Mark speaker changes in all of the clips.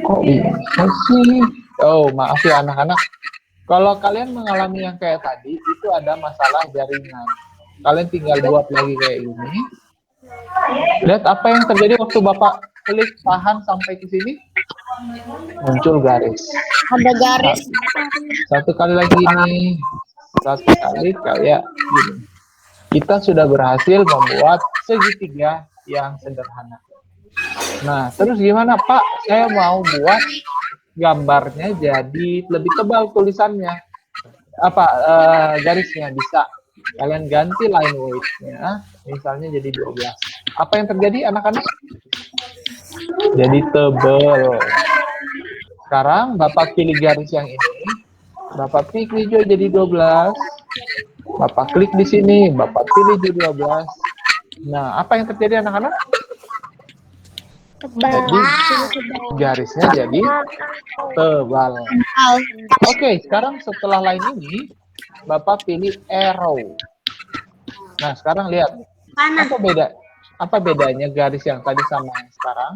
Speaker 1: Kok bisa sih? Oh, maaf ya anak-anak. Kalau kalian mengalami yang kayak tadi, itu ada masalah jaringan. Kalian tinggal buat lagi kayak gini. Lihat apa yang terjadi waktu Bapak klik tahan sampai ke sini. Muncul garis.
Speaker 2: Ada garis.
Speaker 1: Satu kali lagi ini. Satu kali kayak gini. Kita sudah berhasil membuat segitiga yang sederhana. Nah, terus gimana Pak? Saya mau buat gambarnya jadi lebih tebal tulisannya. Apa garisnya bisa kalian ganti line weight-nya misalnya jadi 12. Apa yang terjadi anak-anak? Jadi tebal. Sekarang Bapak pilih garis yang ini. Bapak klik hijau jadi 12. Bapak klik di sini, Bapak pilih jadi 12. Nah, apa yang terjadi anak-anak? Jadi garisnya jadi tebal. Oke, sekarang setelah line ini, Bapak pilih arrow. Nah, sekarang lihat. Apa bedanya garis yang tadi sama yang sekarang?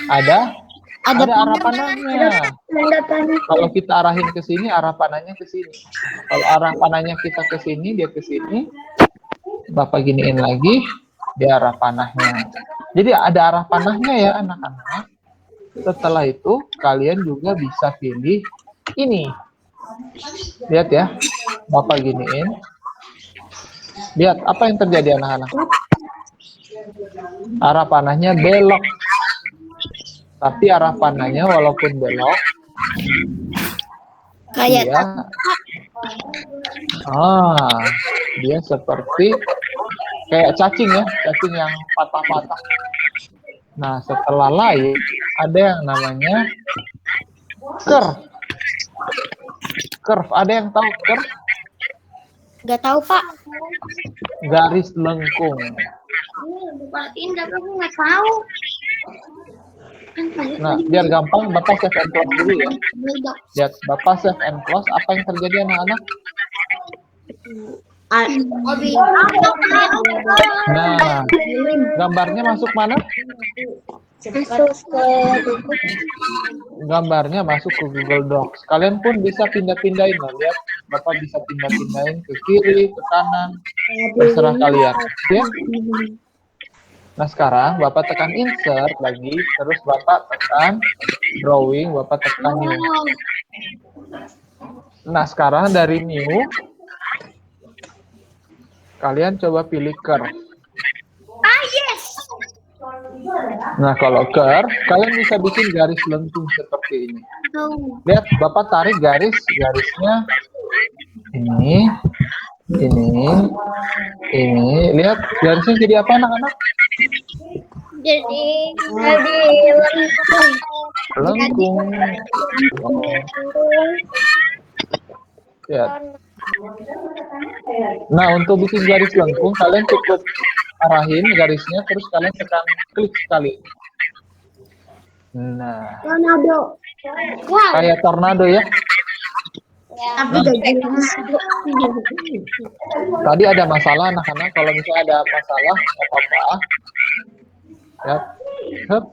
Speaker 1: Ada arah panahnya. Kalau kita arahin ke sini, arah panahnya ke sini. Kalau arah panahnya kita ke sini, dia ke sini. Bapak giniin lagi, dia arah panahnya. Jadi ada arah panahnya ya anak-anak. Setelah itu, kalian juga bisa pilih ini. Lihat ya, Bapak giniin. Lihat apa yang terjadi anak-anak. Arah panahnya belok. Tapi arah panahnya walaupun belok,
Speaker 2: kayak
Speaker 1: dia seperti kayak cacing ya, cacing yang patah-patah. Nah, setelah lain ada yang namanya curve. Curve, ada yang tahu curve?
Speaker 2: Nggak tahu Pak.
Speaker 1: Garis lengkung.
Speaker 2: Nggak tahu.
Speaker 1: Nah, biar gampang, Bapak save and close dulu ya. Lihat, Bapak save and close, apa yang terjadi anak-anak? Nah, gambarnya masuk mana? Gambarnya masuk ke Google Docs. Kalian pun bisa pindah-pindahin loh. Lihat, Bapak bisa pindah-pindahin ke kiri, ke kanan, terserah kalian. Ya? Nah, sekarang Bapak tekan insert lagi, terus Bapak tekan drawing, Bapak tekan new. Nah, sekarang dari new, kalian coba pilih curve.
Speaker 2: Yes.
Speaker 1: Nah, kalau curve, kalian bisa bikin garis lengkung seperti ini. Lihat, Bapak tarik garisnya ini. Lihat, garisnya jadi apa anak-anak?
Speaker 2: Jadi
Speaker 1: lengkung. Ya. Nah, untuk bikin garis lengkung, kalian cukup arahin garisnya, terus kalian tekan klik sekali. Nah,
Speaker 2: tornado.
Speaker 1: Kayak tornado ya.
Speaker 2: Tapi
Speaker 1: Tadi ada masalah anak-anak. Kalau misalnya ada masalah, nggak apa-apa. Ya, hup.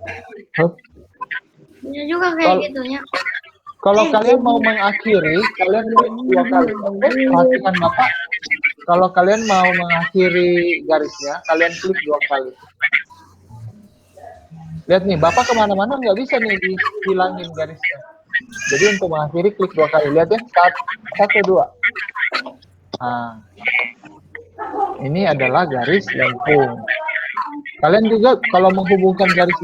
Speaker 2: Ini juga kayak gitu ya.
Speaker 1: Kalau kalian mau mengakhiri, kalian klik 2 kali. Oke, perhatikan Bapak. Kalau kalian mau mengakhiri garisnya, kalian klik 2 kali. Lihat nih, Bapak kemana-mana nggak bisa nih dihilangin garisnya. Jadi untuk mengakhiri klik 2 kali. Lihat ya, 1, 2. Nah, ini adalah garis lengkung. Kalian juga kalau menghubungkan garis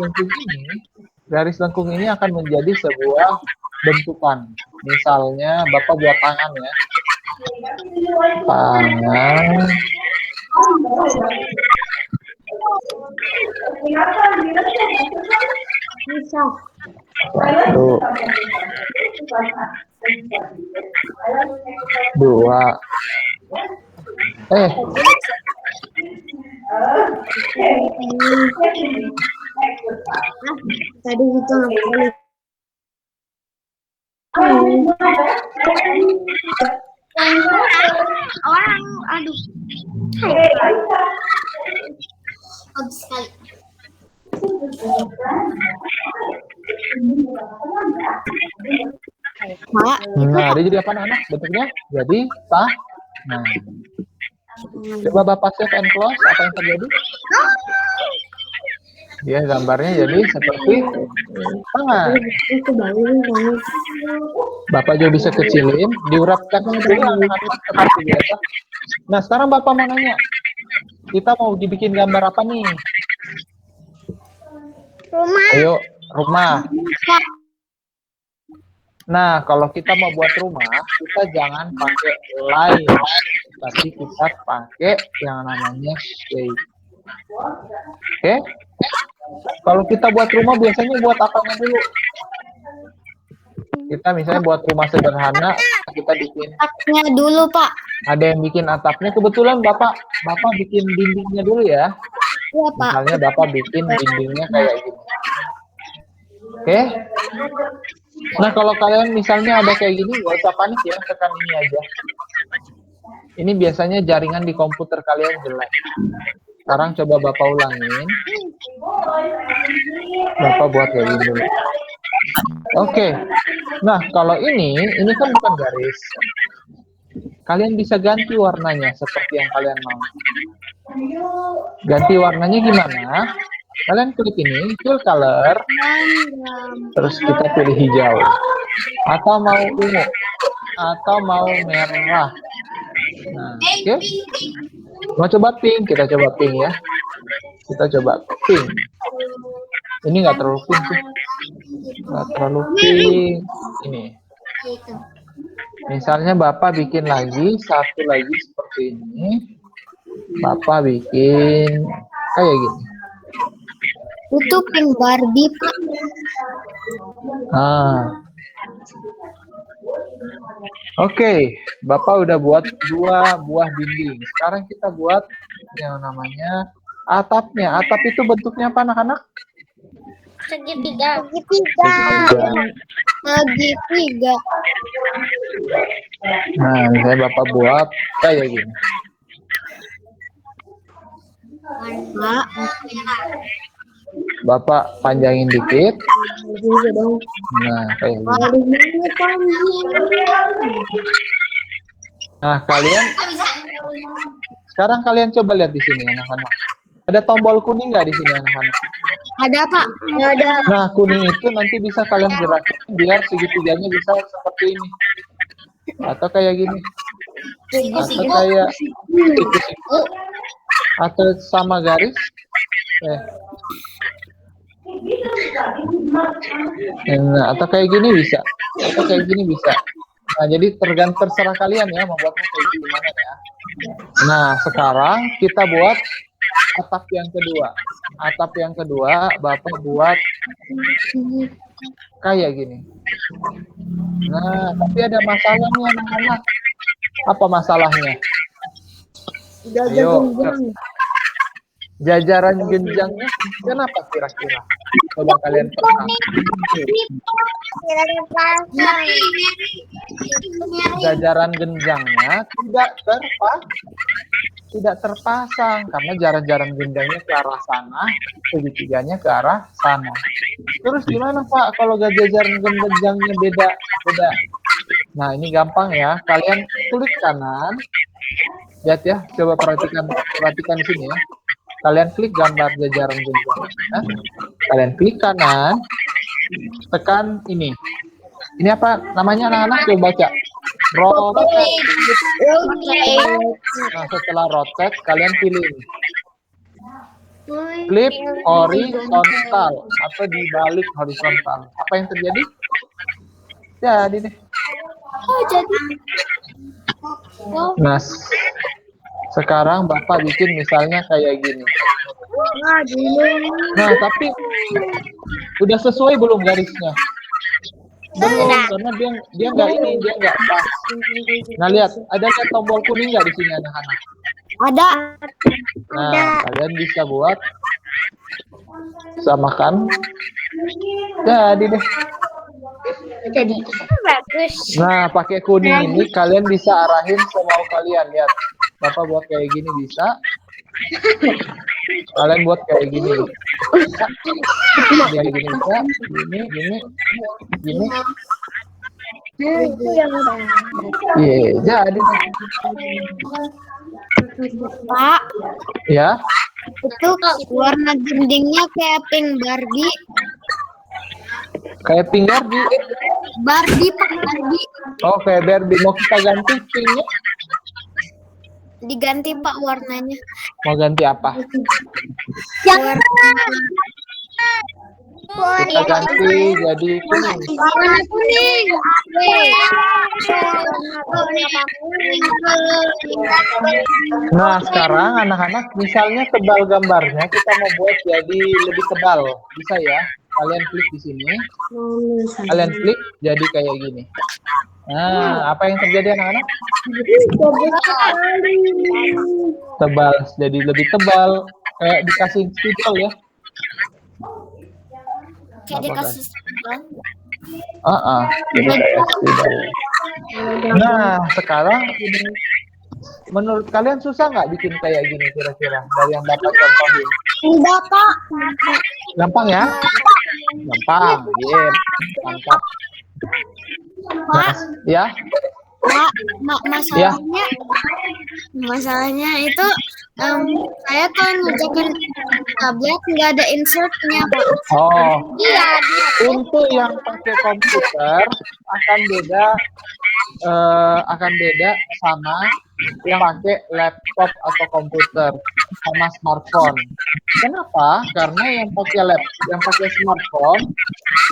Speaker 1: lengkung ini akan menjadi sebuah bentukan. Misalnya Bapak buat tangan ya. Tangan.
Speaker 2: Bisa.
Speaker 1: 1, 2.
Speaker 2: Tadi itu orang, aduh. bagus sekali.
Speaker 3: Pak,
Speaker 1: Nah, dia jadi apa anak-anak? Bentuknya jadi sah. Nah, coba Bapak save and close. Apa yang terjadi? Dia gambarnya jadi seperti tangan. Bapak juga bisa kecilin, diurapkan dulu anak-anak seperti biasa. Nah, sekarang Bapak mau nanya, kita mau dibikin gambar apa nih?
Speaker 2: Rumah.
Speaker 1: Ayo, rumah. Nah, kalau kita mau buat rumah, kita jangan pakai line, tapi kita pakai yang namanya shape. Oke? Kalau kita buat rumah, biasanya buat apanya dulu? Kita misalnya buat rumah sederhana, kita bikin.
Speaker 3: atapnya dulu, Pak.
Speaker 1: Ada yang bikin atapnya. Kebetulan Bapak bikin dindingnya dulu ya.
Speaker 3: Iya, Pak.
Speaker 1: Misalnya Bapak bikin dindingnya kayak gini. Oke? Nah, kalau kalian misalnya ada kayak gini, nggak usah panik ya, tekan ini aja. Ini biasanya jaringan di komputer kalian jelek. Sekarang coba Bapak ulangin. Bapak buat kayak gini dulu. Oke. Nah, kalau ini kan bukan garis. Kalian bisa ganti warnanya seperti yang kalian mau. Ganti warnanya gimana? Kalian klik ini, fill color, terus kita pilih hijau. Atau mau ungu, atau mau merah. Nah, oke. Mau coba pink, kita coba pink ya. Kita coba pink. Ini nggak terlalu pink sih. Nggak terlalu pink. Ini. Misalnya Bapak bikin lagi, satu lagi seperti ini. Bapak bikin kayak gini.
Speaker 3: Itu pink Barbie, Pak.
Speaker 1: Oke, Bapak udah buat 2 buah dinding. Sekarang kita buat yang namanya atapnya. Atap itu bentuknya apa anak-anak?
Speaker 2: Segitiga.
Speaker 3: Segitiga.
Speaker 1: Nah, misalnya Bapak buat kayak gini.
Speaker 3: Pak.
Speaker 1: Bapak panjangin dikit. Nah, kayak gini. Nah, sekarang kalian coba lihat di sini anak-anak. Ada tombol kuning nggak di sini anak-anak?
Speaker 3: Ada, Pak.
Speaker 2: Ada.
Speaker 1: Nah, kuning itu nanti bisa kalian gerakin biar segitiganya bisa seperti ini. Atau kayak gini. Atau kayak siku-siku. Atau sama garis. Nah, atau kayak gini bisa. Atau kayak gini bisa. Nah, jadi terserah kalian ya membuatnya kayak gimana ya. Nah, sekarang kita buat atap yang kedua. Atap yang kedua, Bapak buat kayak gini. Nah, tapi ada masalahnya anak-anak. Apa masalahnya? Ayo, jajaran jenjangnya kenapa kira-kira? Coba kalian perhatikan. Jajaran jenjangnya tidak terpasang karena jaran-jaran jenjangnya ke arah sana, segitiganya ke arah sana. Terus gimana Pak kalau jajaran jenjangnya beda? Nah, ini gampang ya. Kalian klik kanan. Lihat ya, coba perhatikan di sini ya. Kalian klik gambar jajaran jenjang. Nah, kalian klik kanan, tekan ini. Ini apa namanya anak-anak? Coba baca. Rotate. Nah, setelah rotate, kalian pilih ini. Flip horizontal atau dibalik horizontal. Apa yang terjadi? Jadi deh.
Speaker 3: Oh, jadi.
Speaker 1: Nah, sekarang Bapak bikin misalnya kayak gini. Nah, tapi udah sesuai belum garisnya? Belum, karena dia nggak pas. Nah, lihat, ada tombol kuning nggak di sini anak-anak?
Speaker 3: Ada.
Speaker 1: Nah, kalian bisa buat samakan. Jadi deh.
Speaker 2: Jadi bagus.
Speaker 1: Nah, pakai kuning ini kalian bisa arahin semau kalian. Lihat, Bapak buat kayak gini bisa. Kalian buat kayak gini. Biar gini bisa, gini.
Speaker 2: Itu yang
Speaker 1: Iya, jadi.
Speaker 3: Pak,
Speaker 1: Ya,
Speaker 3: itu warna dindingnya kayak pink Barbie.
Speaker 1: kayak pink Barbie.
Speaker 3: Barbie, Pak, Barbie.
Speaker 1: Oh, kayak Barbie. Mau kita ganti pinknya?
Speaker 3: Diganti, Pak, warnanya.
Speaker 1: Mau ganti apa? Kita ganti jadi kuning.
Speaker 3: Warna kuning.
Speaker 1: Nah, sekarang anak-anak misalnya tebal gambarnya kita mau buat jadi lebih tebal. Bisa ya? Kalian klik di sini. Kalian klik jadi kayak gini. Nah, apa yang terjadi anak-anak? Tebal, jadi lebih tebal. Kayak dikasih spidol ya.
Speaker 3: Kayak dikasih spidol.
Speaker 1: Jadi kayak spidol. Nah, sekarang menurut kalian susah nggak bikin kayak gini kira-kira? Dari yang Bapak contohin.
Speaker 3: Enggak, Pak.
Speaker 1: Gampang ya? Gampang, yeah. Mantap.
Speaker 3: Pak,
Speaker 1: Ya,
Speaker 3: Pak, masalahnya itu saya kalau ngerjakan tablet nggak ada insertnya, Pak.
Speaker 1: oh,
Speaker 2: Iya,
Speaker 1: untuk yang pakai komputer akan beda sama yang pakai laptop atau komputer sama smartphone. Kenapa? Karena yang pakai smartphone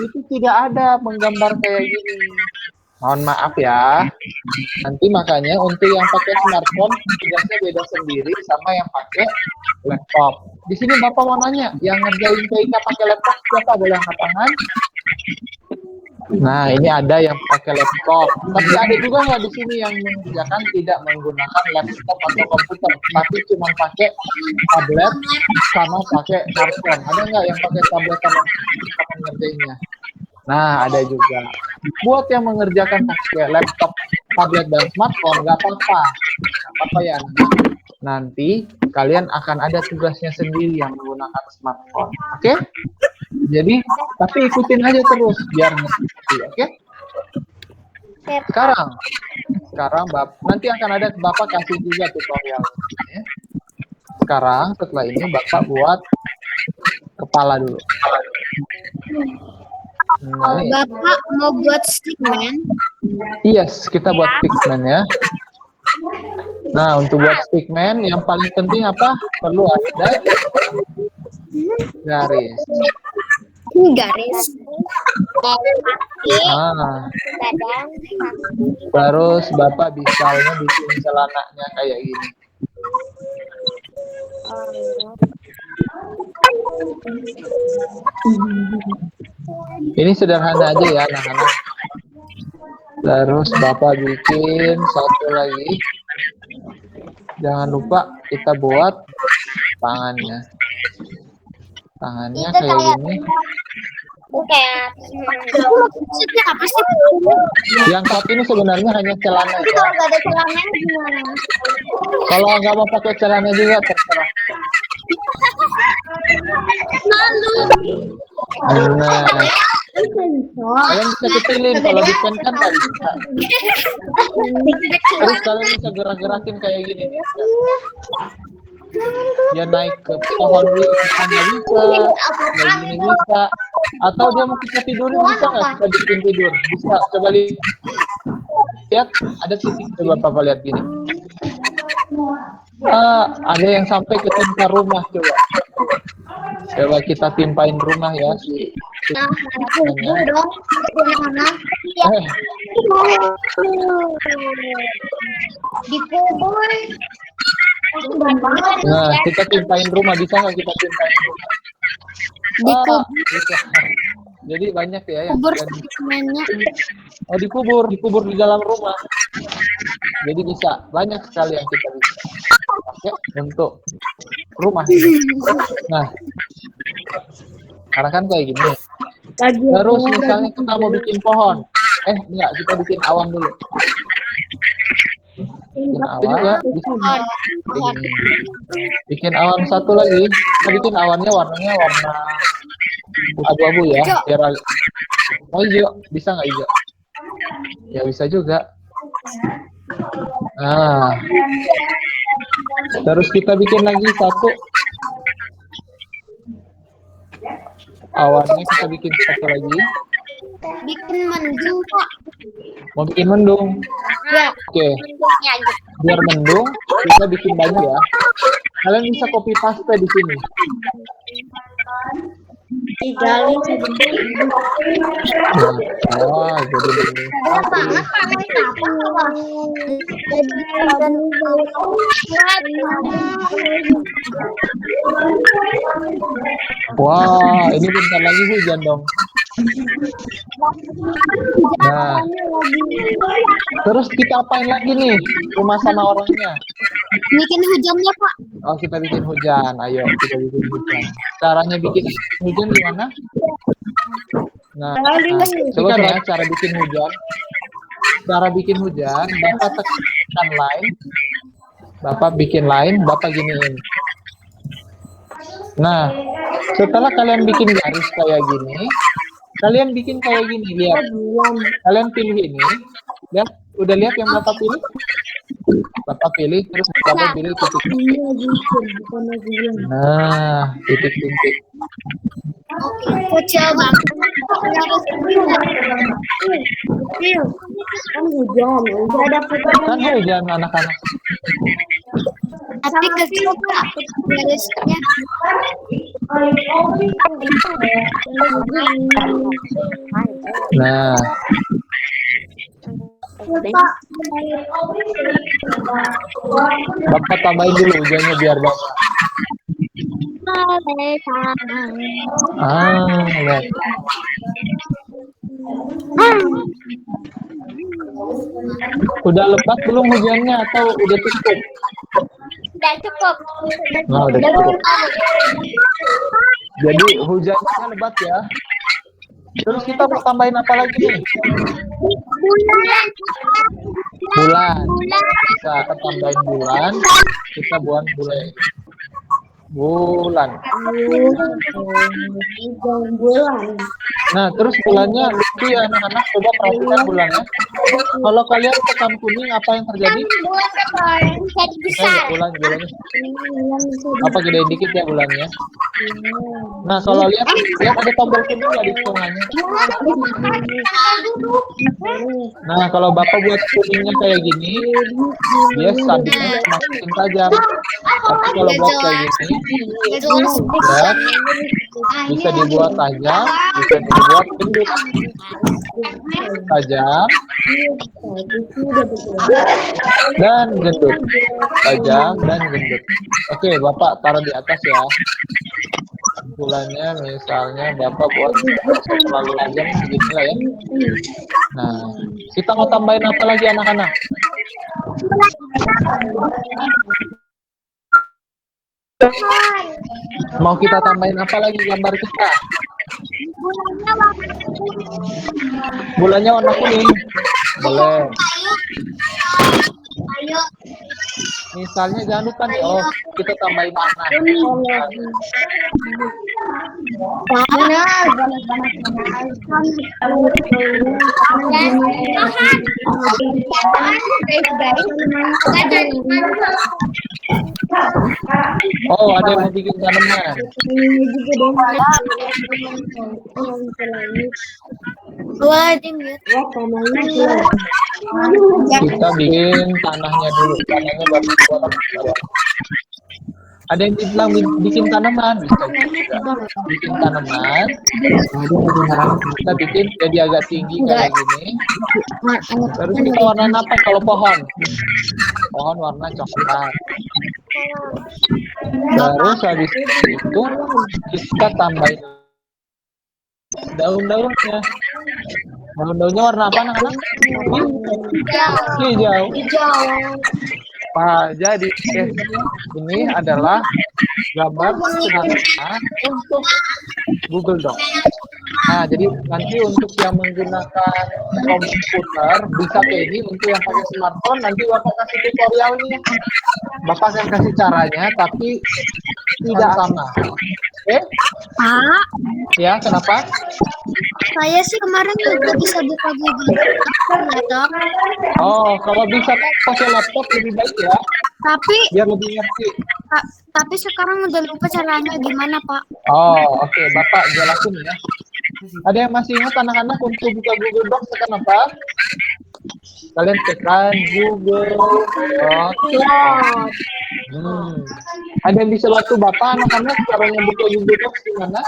Speaker 1: itu tidak ada menggambar kayak gini. Mohon maaf ya. Nanti makanya untuk yang pakai smartphone tugasnya beda sendiri sama yang pakai laptop. Di sini Bapak mau nanya, yang ngerjain TIK pakai laptop siapa? Boleh angkat tangan? Nah, ini ada yang pakai laptop. Tapi ada juga nggak di sini yang mengerjakan tidak menggunakan laptop atau komputer, tapi cuma pakai tablet sama pakai smartphone. Ada nggak yang pakai tablet sama ngerjainnya? Nah, ada juga. Buat yang mengerjakan pakai laptop, tablet, dan smartphone, nggak apa-apa. Nggak apa-apa ya, anak. Nanti kalian akan ada tugasnya sendiri yang menggunakan smartphone. Oke? Jadi, tapi ikutin aja terus biar ngerti. Oke? Sekarang nanti akan ada Bapak kasih juga tutorial. Ya. Sekarang setelah ini Bapak buat kepala dulu. Nah,
Speaker 3: Bapak mau buat stickman?
Speaker 1: yes, kita buat stickman ya. Nah, untuk buat stickman yang paling penting apa? Perlu ada garis.
Speaker 3: Ini garis.
Speaker 1: Nah, terus Bapak misalnya bikin celananya kayak gini. Ini sederhana aja ya anak-anak. Terus Bapak bikin satu lagi. Jangan lupa kita buat tangannya. Tangannya kayak gini.
Speaker 2: kayak
Speaker 3: Maksudnya apa sih?
Speaker 1: Yang satu ini sebenarnya hanya celana
Speaker 2: tapi
Speaker 1: ya.
Speaker 2: kalau nggak ada celananya gimana?
Speaker 1: Kalau nggak mau pakai celana juga terserah.
Speaker 3: Malu.
Speaker 1: Nah, kalian bisa kecilin kalau di pen kan nggak bisa. Terus kalian bisa gerak-gerakin kayak gini. Dia naik ke pohon bisa, kayak gini bisa. Atau dia mau kita tidurin bisa nggak? Kita bikin tidur. Bisa. Coba lihat. Ada titik. Coba Papa lihat gini. Ada yang sampai ke tingkat rumah. Coba kita timpain rumah ya.
Speaker 2: Dong, mana? Dikubur.
Speaker 1: Nah, kita timpain rumah. Bisa nggak kita timpain rumah? Bisa. Jadi banyak ya yang
Speaker 3: Kubur stickman-nya.
Speaker 1: dikubur di dalam rumah. Jadi bisa banyak sekali yang kita bisa pakai untuk rumah. Nah, karena kan kayak gini. Terus misalnya kita mau bikin pohon. Enggak, kita bikin awan dulu. Bikin awan.
Speaker 3: pohon.
Speaker 1: gini. Bikin awan satu lagi. Kita bikin awannya warnanya warna abu-abu ya.
Speaker 3: Hijau.
Speaker 1: Biar oh hijau, bisa nggak hijau? Ya bisa juga. Nah, terus kita bikin lagi satu. Awannya kita bikin satu lagi.
Speaker 3: Bikin mendung, Pak.
Speaker 1: Mau bikin mendung.
Speaker 3: Ya.
Speaker 1: Oke,
Speaker 2: Bentuknya gitu.
Speaker 1: biar mendung kita bikin banyak ya. Kalian bisa copy paste di sini.
Speaker 2: Digali sebentar.
Speaker 1: Wah, jadi mendung.
Speaker 2: Banget pakai apa? Dan
Speaker 1: Wah, ini bentar lagi hujan dong. Nah, terus kita apain lagi nih rumah sama orangnya?
Speaker 3: Bikin hujannya, Pak.
Speaker 1: Oh, kita bikin hujan. Ayo, kita bikin hujan. Caranya bikin hujan gimana? Nah, coba ya cara bikin hujan. Cara bikin hujan, Bapak tekan line. Bapak bikin line, Bapak giniin. Nah, setelah kalian bikin garis kayak gini, kalian bikin kayak gini, lihat. Kalian pilih ini. Lihat, udah lihat yang Bapak pilih? Bapak pilih, terus Bapak pilih titik. Nah, titik-titik.
Speaker 3: Oke, kecil banget.
Speaker 2: kan hujan, udah ada
Speaker 1: Kan hujan anak-anak.
Speaker 3: Tapi kecil, Pak. Garisnya.
Speaker 1: Nah, Bapak tambahin dulu hujannya biar Bapak. Lihat. Udah lebat belum hujannya atau udah cukup?
Speaker 2: Udah cukup.
Speaker 1: Nah, udah cukup. Jadi hujannya lebat ya. Terus kita mau tambahin apa lagi nih? Bulan. Bisa kita tambahin bulan. Kita buat bulan. Bulan. Nah, terus bulannya lucu ya anak-anak. Coba perhatikan bulannya. Kalau kalian tekan kuning, apa yang terjadi?
Speaker 2: Jadi besar.
Speaker 1: Bulannya. Apa gedein dikit ya bulannya? Nah, kalau lihat ada tombol kuning nggak di tengahnya? Nah, kalau Bapak buat kuningnya kayak gini, dia sabitnya semakin tajam. Tapi kalau buat kayak gini, ya, bisa dibuat tajam, bisa dibuat gendut. Tajam dan gendut. Tajam dan gendut. Oke, Bapak taruh di atas ya. Bulannya misalnya Bapak buat selalu tajam segini lah ya. Nah, kita mau tambahin apa lagi anak-anak? Mau kita tambahin apa lagi gambar kita? Bulannya warna kuning. Boleh.
Speaker 3: Ayo.
Speaker 1: Misalnya jangan lupa nih, kita tambahin warna. Oh, ada yang mau bikin tanaman. Kita bikin tanahnya dulu. Tanahnya baru buat apa? Ada yang bilang bikin tanaman, bisa juga. Bikin tanaman. Kita bikin jadi agak tinggi kayak gini. Terus kita warna apa kalau pohon? Pohon warna coklat. Terus habis itu kita tambahin daun-daunnya. Daun-daunnya warna apa anak-anak? Hijau. Nah, jadi ini adalah gambar sederhana untuk Google Docs. Nah, jadi nanti untuk yang menggunakan komputer bisa kayak ini. Untuk yang pakai smartphone nanti Bapak kasih tutorialnya. Bapak akan kasih caranya, tapi tidak sama. Oke?
Speaker 3: Pak,
Speaker 1: Ya, kenapa?
Speaker 3: saya sih kemarin juga bisa buka Google Docs ya, Dok.
Speaker 1: Oh, kalau bisa kan pakai laptop lebih baik ya,
Speaker 3: Tapi
Speaker 1: biar lebih ngerti.
Speaker 3: tapi sekarang udah lupa caranya gimana, Pak?
Speaker 1: Oh, oke. Bapak jelasin ya. Ada yang masih ingat anak-anak untuk buka Google Docs tekan apa? Kalian tekan Google Docs. Ada yang bisa bantu Bapak anak-anak caranya buka Google Docs gimana?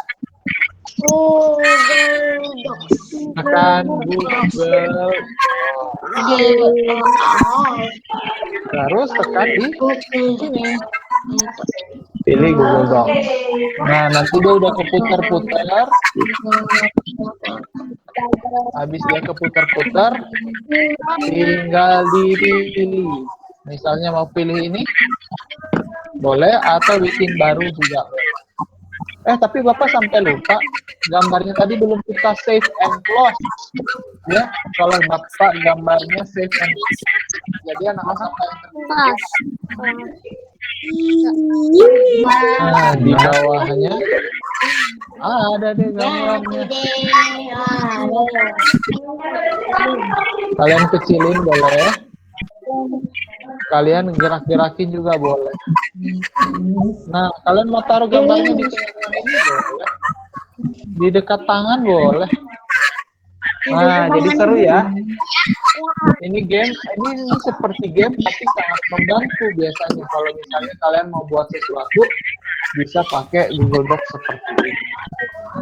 Speaker 1: Tekan Google. Terus tekan di sini. Pilih Google Docs. Nah, nanti dia udah keputar-putar. Habis dia keputar-putar, tinggal dipilih. Misalnya mau pilih ini, boleh, atau bikin baru juga. Tapi Bapak sampai lupa, gambarnya tadi belum kita save and close. Ya, kalau Bapak gambarnya save and close. Jadi anak-anak di bawahnya ada deh gambarnya. Kalian kecilin boleh. Kalian gerak-gerakin juga boleh. Nah, kalian mau taruh gambarnya di tengah-tengah ini boleh. Di dekat tangan boleh. Nah, jadi seru ya. Ini game, ini seperti game tapi sangat membantu biasanya kalau misalnya kalian mau buat sesuatu bisa pakai Google Docs seperti ini.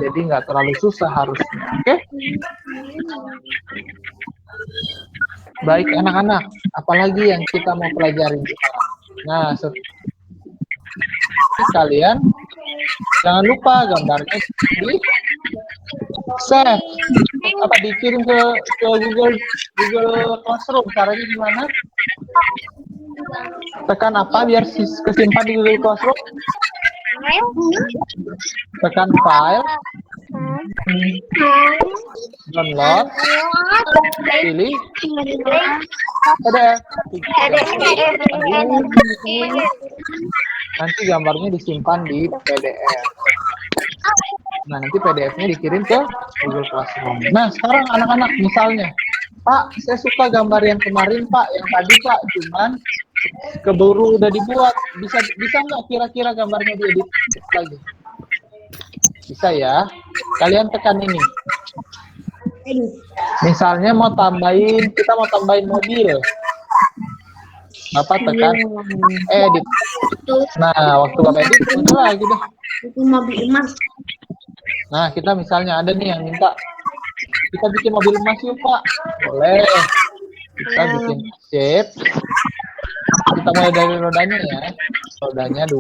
Speaker 1: Jadi nggak terlalu susah harusnya, oke? Baik anak-anak, apalagi yang kita mau pelajarin sekarang. Nah, kalian jangan lupa gambarnya di save, apa dikirim ke Google Classroom. Caranya gimana? Tekan apa biar kesimpan di Google Classroom? Tekan file, download, pilih PDF. Nanti gambarnya disimpan di PDF. Nah, nanti PDF-nya dikirim ke Google Classroom. Nah, sekarang anak-anak misalnya, Pak, saya suka gambar yang kemarin, Pak, yang tadi, Pak, cuman keburu udah dibuat. Bisa nggak kira-kira gambarnya diedit lagi? Bisa ya. Kalian tekan ini. Misalnya kita mau tambahin mobil. Bapak tekan edit. Nah, waktu Bapak edit, udah lagi deh.
Speaker 2: Mobil emas.
Speaker 1: Nah, kita misalnya ada nih yang minta kita bikin mobil emas yuk, Pak. Boleh. Kita bikin shape. Kita mulai dari rodanya ya. Rodanya 2.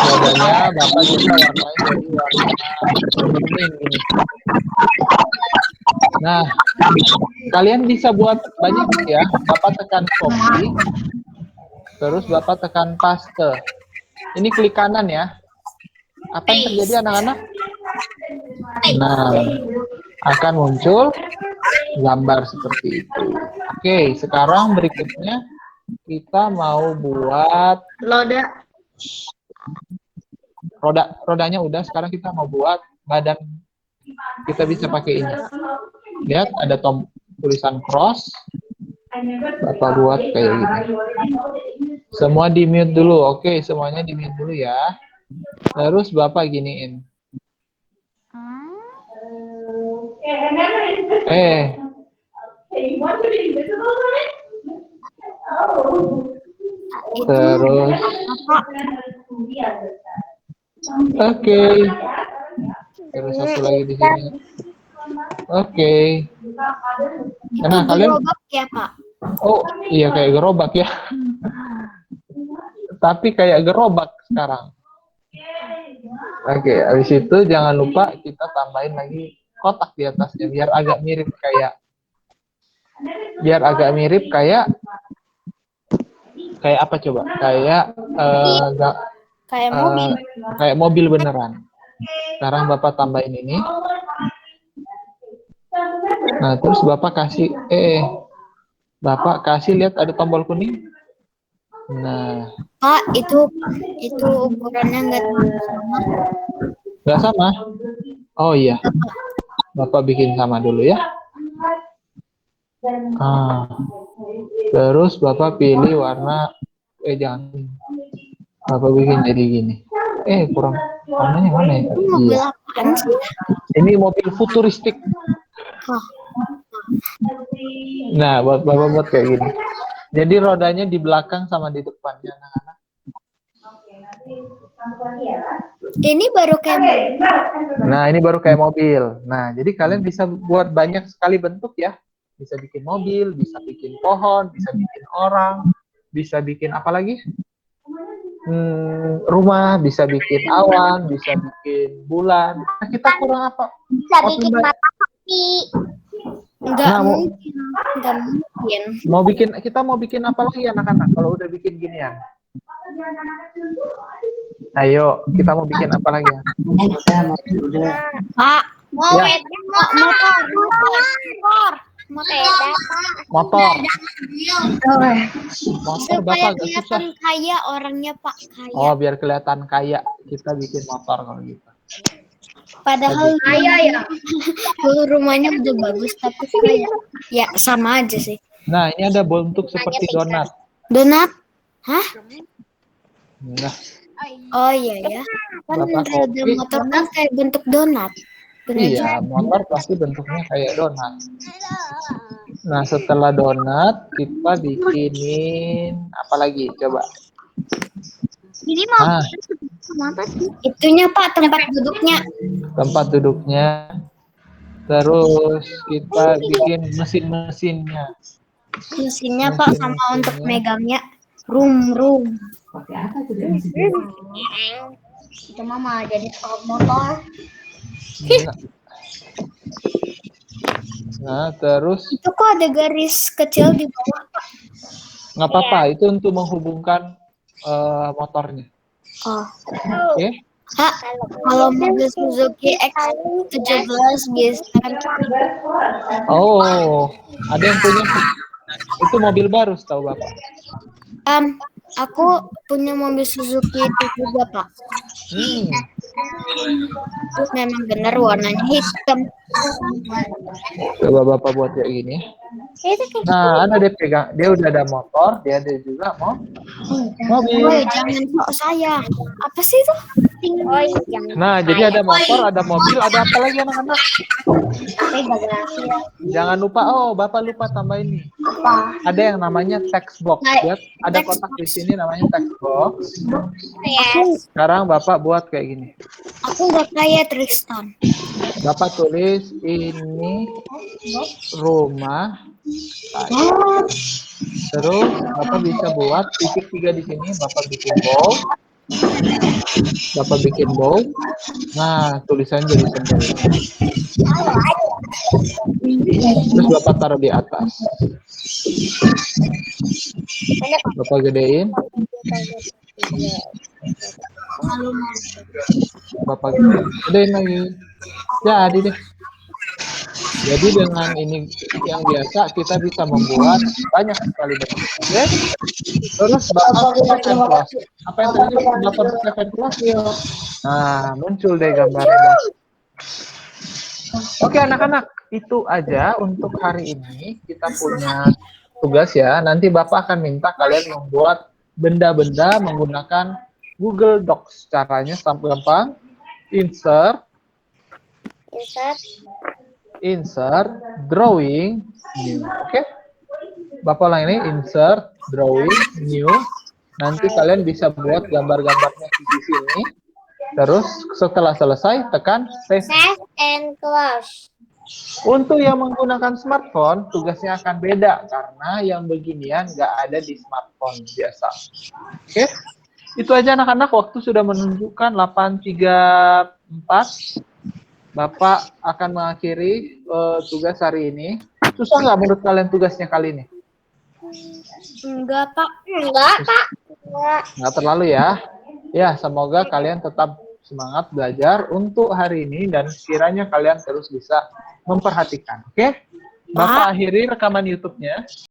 Speaker 1: Rodanya Bapak kita warnain jadi warna kuning ini. Nah, kalian bisa buat banyak ya. Bapak tekan copy. Terus Bapak tekan paste. Ini klik kanan ya. Apa yang terjadi anak-anak? Nah, akan muncul gambar seperti itu. Oke, sekarang berikutnya kita mau buat rodanya udah. Sekarang kita mau buat badan. Kita bisa pakai ini. Lihat ada tulisan cross. Bapak buat kayak gini. Semua di mute dulu. Oke, semuanya di mute dulu ya. Terus Bapak giniin. Terus oke. Terus satu lagi di sini. Oke. Nah, kalian
Speaker 3: Gerobak ya, Pak?
Speaker 1: oh, iya kayak gerobak ya. Tapi kayak gerobak sekarang. Oke, habis itu jangan lupa kita tambahin lagi kotak di atasnya biar agak mirip kayak apa coba? Kayak mobil beneran. Sekarang Bapak tambahin ini. Nah, terus Bapak kasih lihat ada tombol kuning. Nah,
Speaker 3: Pak, itu ukurannya nggak sama.
Speaker 1: nggak sama. Oh iya, Bapak bikin sama dulu ya. Terus Bapak pilih warna, jangan. Bapak bikin jadi gini. Kurang warnanya mana ya?
Speaker 3: Itu mobil
Speaker 1: Iya.
Speaker 3: apaan sih?
Speaker 1: Ini mobil futuristik.
Speaker 3: Oh,
Speaker 1: Nah, Bapak buat kayak gini. Jadi rodanya di belakang sama di depannya, anak-anak.
Speaker 3: ini baru kayak mobil.
Speaker 1: Nah, ini baru kayak mobil. Nah, jadi kalian bisa buat banyak sekali bentuk ya. Bisa bikin mobil, bisa bikin pohon, bisa bikin orang, bisa bikin apa lagi? Rumah, bisa bikin awan, bisa bikin bulan. Nah, kita kurang apa?
Speaker 2: Bisa bikin matahari.
Speaker 3: Nggak
Speaker 1: Nah,
Speaker 3: mungkin. Nggak mungkin.
Speaker 1: Kita mau bikin apa lagi anak-anak kalau udah bikin ginian? Ayo, kita mau bikin apa lagi ya?
Speaker 3: Pak,
Speaker 2: Mau
Speaker 1: Ya.
Speaker 2: motor.
Speaker 1: Motor Bapak
Speaker 3: supaya
Speaker 1: agak susah.
Speaker 3: kelihatan kaya orangnya, Pak, kaya.
Speaker 1: Oh, biar kelihatan kaya, kita bikin motor kalau gitu.
Speaker 3: Padahal
Speaker 2: Kaya ya.
Speaker 3: rumahnya udah bagus tapi kaya. Ya sama aja sih.
Speaker 1: Nah, ini ada bentuk seperti donat.
Speaker 3: Donat? Hah?
Speaker 1: Nah,
Speaker 3: Oh iya ya. Kan
Speaker 1: Bapak
Speaker 3: roda
Speaker 1: kopi.
Speaker 3: motor kan kayak bentuk donat. Bener juga.
Speaker 1: Iya, motor pasti bentuknya kayak donat. Nah, setelah donat, kita bikinin apa lagi? Coba.
Speaker 2: Ini mau
Speaker 1: Nah,
Speaker 2: apa sih?
Speaker 3: Itunya Pak tempat duduknya.
Speaker 1: tempat duduknya. Terus kita bikin mesin-mesinnya.
Speaker 3: Mesinnya Pak sama untuk megangnya. Rum.
Speaker 2: Itu mama jadi motor.
Speaker 1: Nah, terus
Speaker 3: Itu kok ada garis kecil di bawah, Pak?
Speaker 1: nggak apa-apa, itu untuk menghubungkan motornya.
Speaker 3: Oh.
Speaker 1: Oke?
Speaker 3: Kak, kalau mobil Suzuki X17 bisa kan?
Speaker 1: Oh, ada yang punya. Itu mobil baru, setahu Bapak.
Speaker 3: Aku punya mobil Suzuki itu juga, Pak. Itu memang benar warnanya hitam.
Speaker 1: Coba Bapak buat kayak gini. Nah, ada dia pegang. Dia udah ada motor, dia ada juga mobil.
Speaker 3: Woi, jangan sok saya. Apa sih itu?
Speaker 2: Oh iya.
Speaker 1: Nah, jadi ada motor, ada mobil, ada apa lagi anak-anak? Jangan lupa, Bapak lupa tambah ini.
Speaker 2: Apa?
Speaker 1: Ada yang namanya text box. Lihat, ada kotak di sini namanya text box.
Speaker 2: Yes.
Speaker 1: Sekarang Bapak buat kayak gini.
Speaker 3: Aku nggak kayak Tristan.
Speaker 1: Bapak tulis ini rumah saya. Terus Bapak bisa buat titik 3 di sini. Bapak bikin bow. Nah, tulisan jadi sendiri. Terus Bapak taruh di atas. Bapak gedein. Bapak gedein lagi. Jadi deh. Jadi dengan ini yang biasa kita bisa membuat banyak sekali bentuk. Oke? Terus Bapak save and close. Apa yang tadi Bapak save and close? Nah, muncul deh gambarnya. Oke anak-anak, itu aja untuk hari ini. Kita punya tugas ya. Nanti Bapak akan minta kalian membuat benda-benda menggunakan Google Docs. Caranya sampai gampang. Insert, drawing, new. Oke? Bapak ulang ini, insert, drawing, new. Nanti kalian bisa buat gambar-gambarnya di sini. Terus setelah selesai, tekan save.
Speaker 2: Save and close.
Speaker 1: Untuk yang menggunakan smartphone, tugasnya akan beda. Karena yang beginian nggak ada di smartphone biasa. Oke? Itu aja anak-anak, waktu sudah menunjukkan 8.34. Bapak akan mengakhiri tugas hari ini. Susah nggak menurut kalian tugasnya kali ini?
Speaker 3: Enggak, Pak.
Speaker 2: Enggak, Pak.
Speaker 1: Nggak terlalu ya. Ya, semoga kalian tetap semangat belajar untuk hari ini dan kiranya kalian terus bisa memperhatikan. Oke? Bapak akhiri rekaman YouTube-nya.